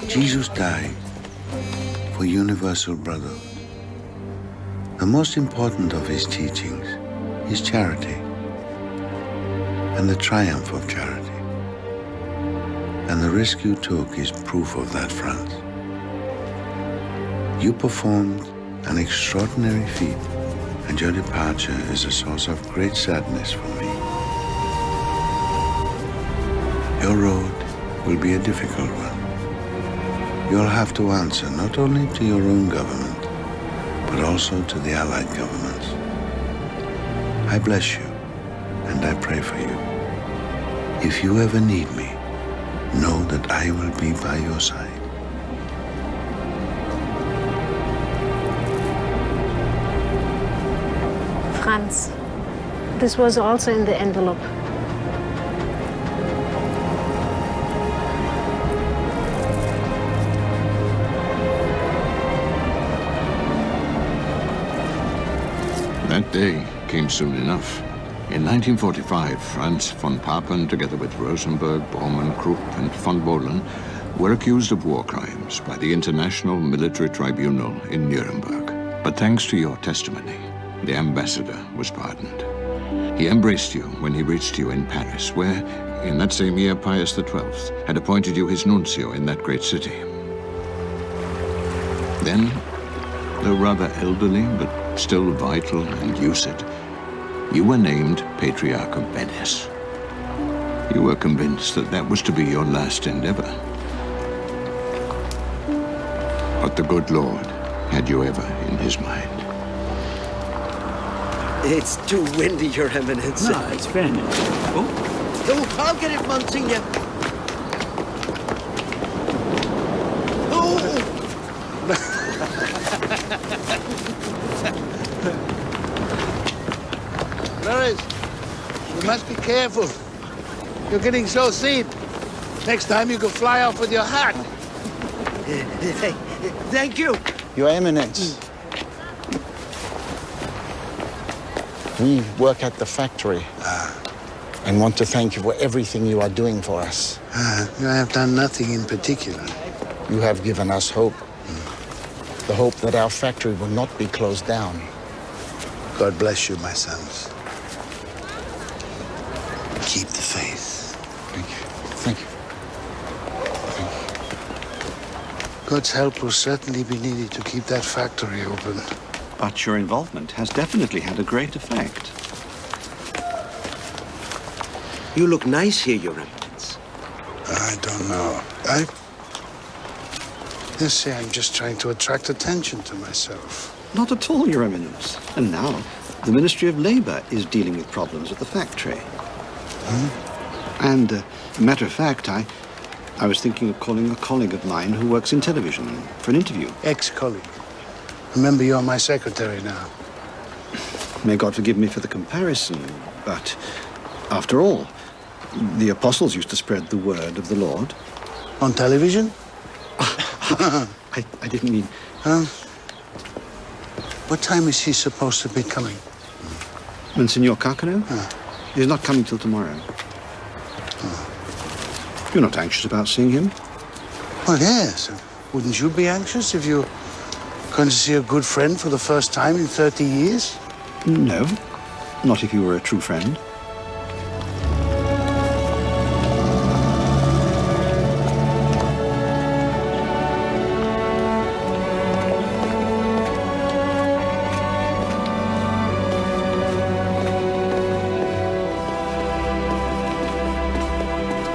Jesus died for universal brotherhood. The most important of his teachings is charity and the triumph of charity. And the risk you took is proof of that, Franz. You performed an extraordinary feat, and your departure is a source of great sadness for me. Your road will be a difficult one. You'll have to answer not only to your own government, but also to the Allied governments. I bless you, and I pray for you. If you ever need me, know that I will be by your side. Franz, this was also in the envelope. That day came soon enough. In 1945, Franz von Papen, together with Rosenberg, Bormann, Krupp, and von Bohlen, were accused of war crimes by the International Military Tribunal in Nuremberg. But thanks to your testimony, the ambassador was pardoned. He embraced you when he reached you in Paris, where, in that same year, Pius XII had appointed you his nuncio in that great city. Then, though rather elderly, but still vital and lucid, you were named Patriarch of Venice. You were convinced that that was to be your last endeavor. But the good Lord had you ever in his mind. It's too windy, Your Eminence. No, it's very nice. Oh, I'll get it, Monsignor. Flores, you must be careful. You're getting so thin. Next time you can fly off with your hat. Thank you. Your Eminence. We work at the factory and want to thank you for everything you are doing for us. I have done nothing in particular. You have given us hope. The hope that our factory will not be closed down. God bless you, my sons. Keep the faith. Thank you. Thank you. Thank you. God's help will certainly be needed to keep that factory open. But your involvement has definitely had a great effect. You look nice here, Your Eminence. I don't know. They say I'm just trying to attract attention to myself. Not at all, Your Eminence. And now, the Ministry of Labour is dealing with problems at the factory. And, matter of fact, I was thinking of calling a colleague of mine who works in television for an interview. Ex-colleague. Remember, you're my secretary now. May God forgive me for the comparison, but after all, the apostles used to spread the word of the Lord. On television? I didn't mean... What time is he supposed to be coming? Monsignor Carcano? He's not coming till tomorrow. You're not anxious about seeing him? Well, yes. Wouldn't you be anxious if you're going to see a good friend for the first time in 30 years? No, not if you were a true friend.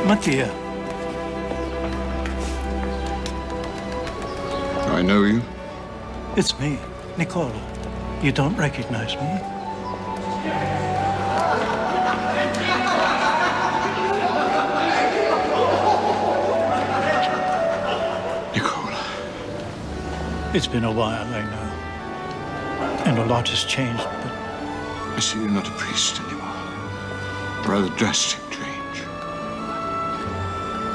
Mattia. I know you. It's me, Nicola. You don't recognize me? Nicola. It's been a while, I know. And a lot has changed, but... I see you're not a priest anymore. Rather drastic change.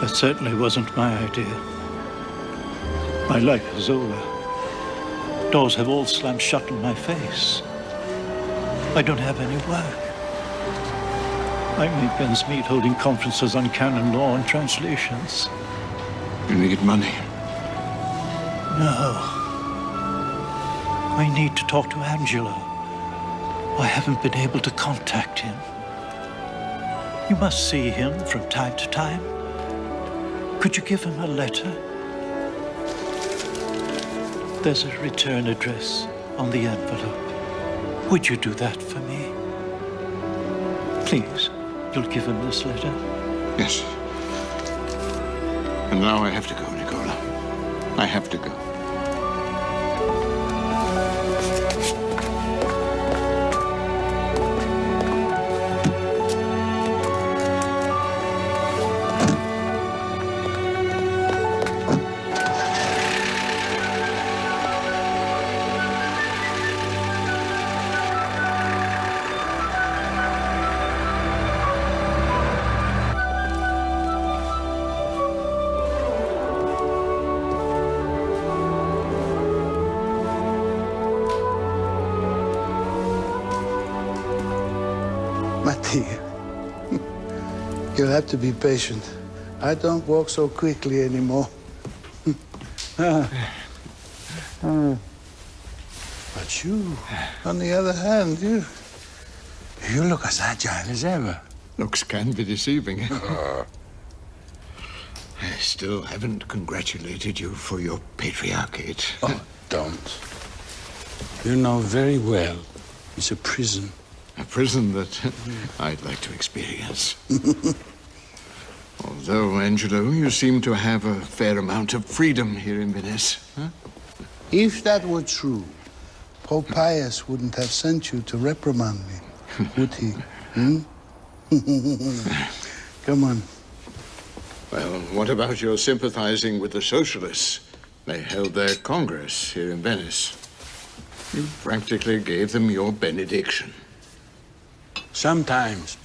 That certainly wasn't my idea. My life is over. Doors have all slammed shut in my face. I don't have any work. I'm in Ben's meet holding conferences on canon law and translations. You need money. No. I need to talk to Angelo. I haven't been able to contact him. You must see him from time to time. Could you give him a letter? There's a return address on the envelope. Would you do that for me? Please, you'll give him this letter? Yes. And now I have to go, Nicola. I have to go. Matty, you'll have to be patient. I don't walk so quickly anymore. But you, on the other hand, you look as agile as ever. Looks can be deceiving. I still haven't congratulated you for your patriarchate. Oh, don't. You know very well it's a prison. A prison that I'd like to experience. Although, Angelo, you seem to have a fair amount of freedom here in Venice. Huh? If that were true, Pope Pius wouldn't have sent you to reprimand me, would he? Come on. Well, what about your sympathizing with the socialists? They held their congress here in Venice. You practically gave them your benediction. Sometimes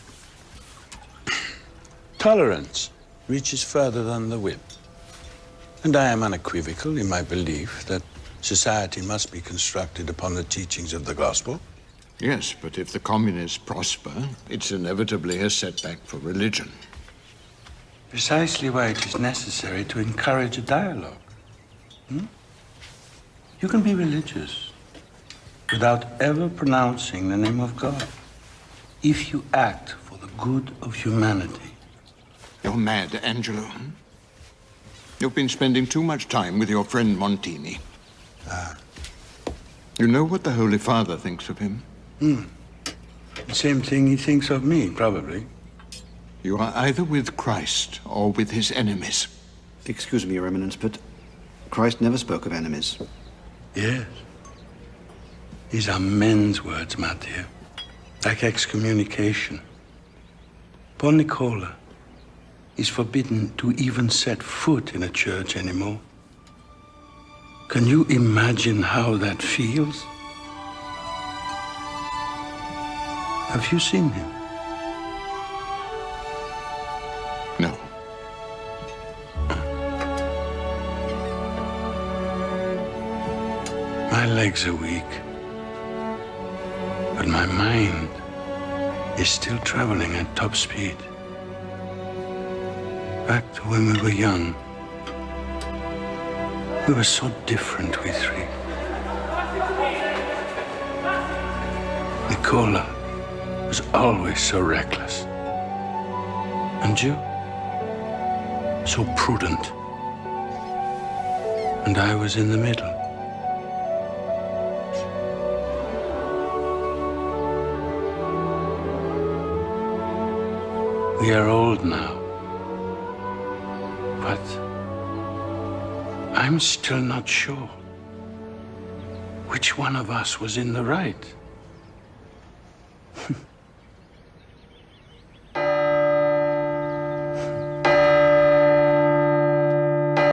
tolerance reaches further than the whip. And I am unequivocal in my belief that society must be constructed upon the teachings of the gospel. Yes, but if the communists prosper, it's inevitably a setback for religion. Precisely why it is necessary to encourage a dialogue. You can be religious without ever pronouncing the name of God, if you act for the good of humanity. You're mad, Angelo. You've been spending too much time with your friend Montini. You know what the Holy Father thinks of him? The same thing he thinks of me, probably. You are either with Christ or with his enemies. Excuse me, Your Eminence, but Christ never spoke of enemies. Yes. These are men's words, Matthew. Like excommunication. Poor Nicola is forbidden to even set foot in a church anymore. Can you imagine how that feels? Have you seen him? No. My legs are weak, but my mind is still traveling at top speed. Back to when we were young. We were so different, we three. Nicola was always so reckless. And you? So prudent. And I was in the middle. We are old now. But I'm still not sure which one of us was in the right.